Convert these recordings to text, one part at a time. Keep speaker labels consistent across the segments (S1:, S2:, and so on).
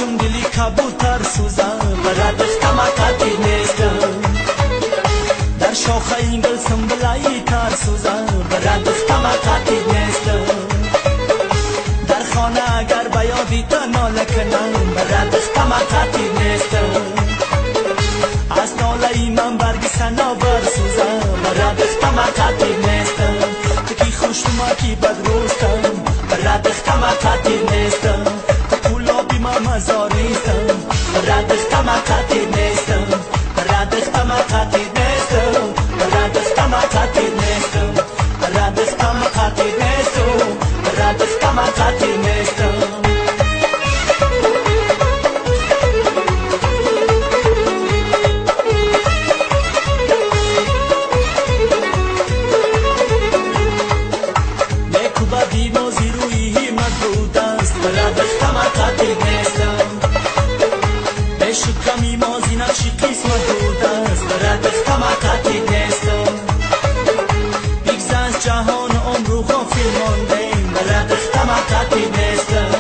S1: چون دلی کبوتر سوزم برد اختماقاتی نیستم در شاخه این گل سنبلایی تر سوزم برد اختماقاتی نیستم در خانه اگر بیادی تا ناله کنم برد اختماقاتی نیستم از ناله من برگ سنا برسوزم برد اختماقاتی نیستم تکی خوشتما کی بدروستم برد اختماقاتی نیستم تکولابی ما مزاریستم برد اختماقاتی نیستم برد اختماقاتی نیستم برد اختماقاتی نیستم برد اختماقاتی نیستم برد اختماقاتی نیستم شکمی مازی نقشی قسمت بود است برد اختماقاتی نیستم بگذشت جهان عمر و غافل ماندیم برد اختماقاتی نیستم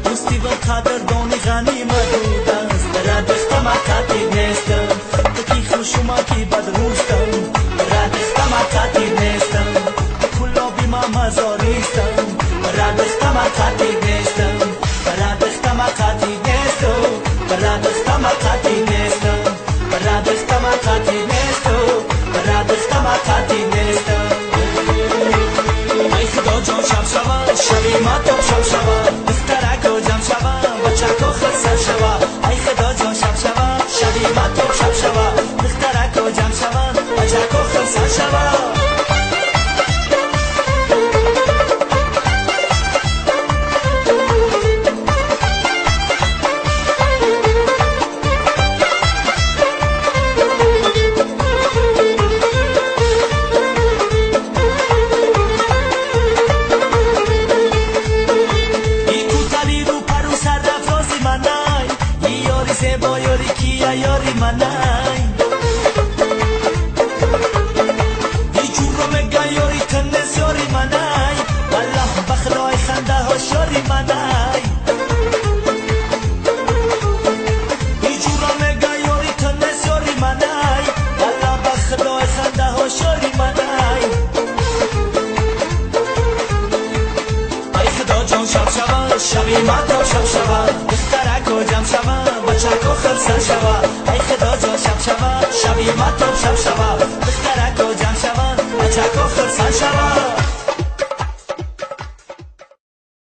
S1: دوستی و قدردانی غنیمت بود است برد اختماقاتی نیستم تکی خوشما کی بدروستم برد اختماقاتی نیستم کلابی ما مزاریستم برد اختماقاتی نیستم برد اختماقاتی نیستم برد اختماقاتی نیستم برد اختماقاتی نیستم برد اختماقاتی نیستم ای خدا جان شب شود شبی ما تو شب شود دخترک و جمع شود بچک و خسر شود ای خدا جان شب شود شبی ما تو شب شود دخترک و جمع شود بچک و خسر شود با یاری کیا یاری منای دیجور رو مگه یاری تنس یاری منای والله بخلای خنده ها شاری منای دیجور رو مگه یاری تنس یاری منای والله بخلای خنده ها شاری منای ای خدا جان شب شود شبی ما تو شب شود دخترک و جمع شود بچک و خلصه شود ای خدا جان شب شود شبی ما تو شب شود